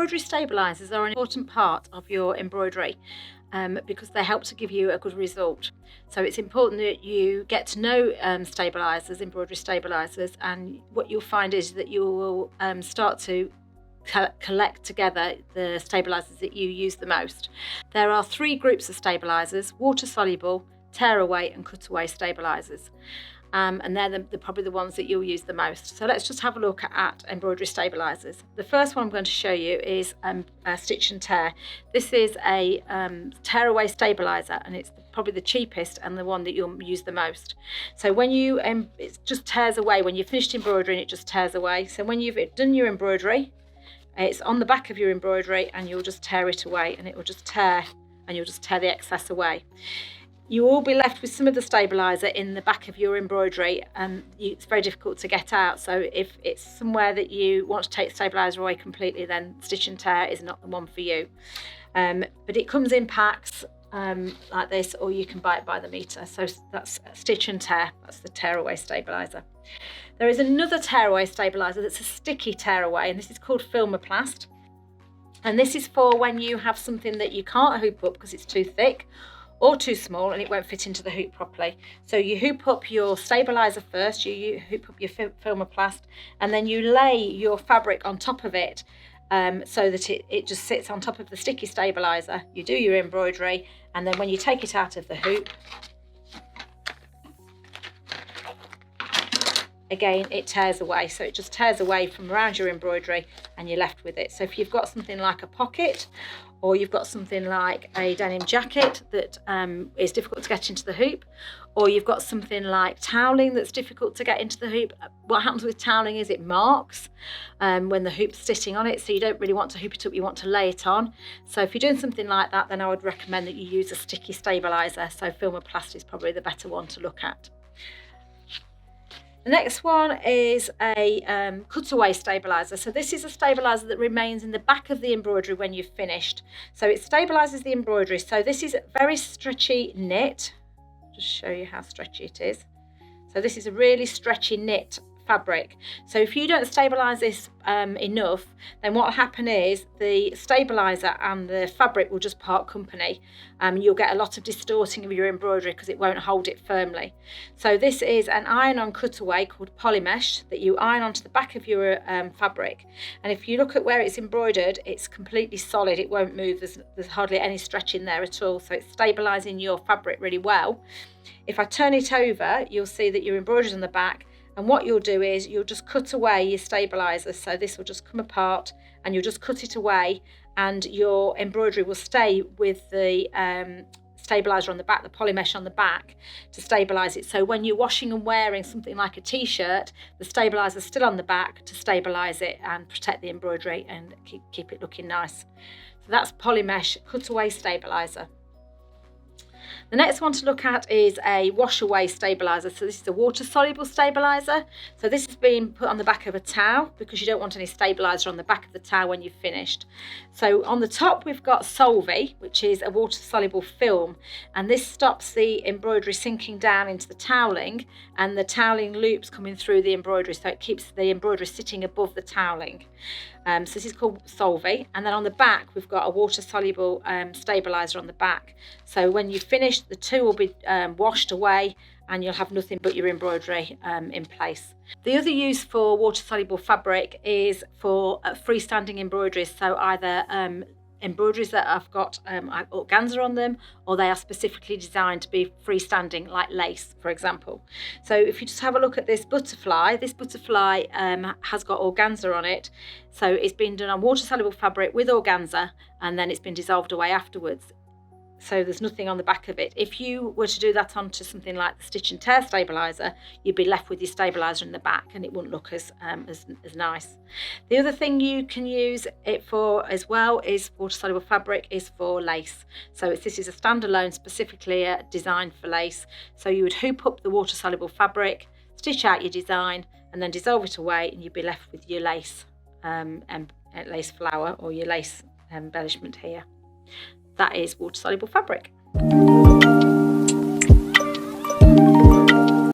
Embroidery stabilisers are an important part of your embroidery because they help to give you a good result. So it's important that you get to know stabilisers, embroidery stabilisers, and what you'll find is that you will start to collect together the stabilisers that you use the most. There are 3 groups of stabilisers: water soluble, tear away and cut away stabilisers. And they're probably the ones that you'll use the most. So let's just have a look at embroidery stabilisers. The first one I'm going to show you is stitch and tear. This is a tear away stabiliser, and it's probably the cheapest and the one that you'll use the most. So when you it just tears away when you've finished embroidering, it just tears away. So when you've done your embroidery, it's on the back of your embroidery, and you'll just tear it away, and it will just tear, and you'll just tear the excess away. You will be left with some of the stabiliser in the back of your embroidery, and it's very difficult to get out. So if it's somewhere that you want to take stabiliser away completely, then stitch and tear is not the one for you. But it comes in packs like this, or you can buy it by the metre. So that's stitch and tear, that's the tear away stabiliser. There is another tear away stabiliser that's a sticky tear away, and this is called Filmoplast. And this is for when you have something that you can't hoop up because it's too thick or too small and it won't fit into the hoop properly. So you hoop up your stabiliser first, you hoop up your Filmoplast, and then you lay your fabric on top of it so that it just sits on top of the sticky stabiliser. You do your embroidery, and then when you take it out of the hoop, again it tears away. So it just tears away from around your embroidery and you're left with it. So if you've got something like a pocket, or you've got something like a denim jacket that is difficult to get into the hoop, or you've got something like toweling that's difficult to get into the hoop, what happens with toweling is it marks when the hoop's sitting on it, so you don't really want to hoop it up, you want to lay it on. So if you're doing something like that, then I would recommend that you use a sticky stabiliser. So Filmoplast is probably the better one to look at. The next one is a cutaway stabiliser. So this is a stabiliser that remains in the back of the embroidery when you've finished. So it stabilises the embroidery. So this is very stretchy knit. Just show you how stretchy it is. So this is a really stretchy knit fabric. So if you don't stabilise this enough, then what will happen is the stabiliser and the fabric will just part company. You'll get a lot of distorting of your embroidery because it won't hold it firmly. So this is an iron-on cutaway called Polymesh that you iron onto the back of your fabric. And if you look at where it's embroidered, it's completely solid, it won't move, there's hardly any stretch in there at all. So it's stabilising your fabric really well. If I turn it over, you'll see that your embroidery is on the back. And what you'll do is you'll just cut away your stabiliser. So this will just come apart and you'll just cut it away, and your embroidery will stay with the stabiliser on the back, the Polymesh on the back, to stabilise it. So when you're washing and wearing something like a t-shirt, the stabiliser is still on the back to stabilise it and protect the embroidery and keep it looking nice. So that's Polymesh cutaway stabiliser. The next one to look at is a wash away stabiliser. So this is a water soluble stabiliser. So this has been put on the back of a towel because you don't want any stabiliser on the back of the towel when you've finished. So on the top we've got Solvy, which is a water soluble film, and this stops the embroidery sinking down into the toweling and the toweling loops coming through the embroidery, so it keeps the embroidery sitting above the toweling. So this is called Solvy. And then on the back we've got a water soluble stabiliser on the back. So when you finish, the two will be washed away and you'll have nothing but your embroidery in place. The other use for water soluble fabric is for freestanding embroideries. So either embroideries that have got organza on them, or they are specifically designed to be freestanding, like lace, for example. So if you just have a look at this butterfly has got organza on it. So it's been done on water soluble fabric with organza, and then it's been dissolved away afterwards. So there's nothing on the back of it. If you were to do that onto something like the stitch and tear stabiliser, you'd be left with your stabiliser in the back and it wouldn't look as nice. The other thing you can use it for as well is water soluble fabric is for lace. So this is a standalone specifically designed for lace. So you would hoop up the water soluble fabric, stitch out your design, and then dissolve it away, and you'd be left with your lace lace flower or your lace embellishment here. That is water soluble fabric.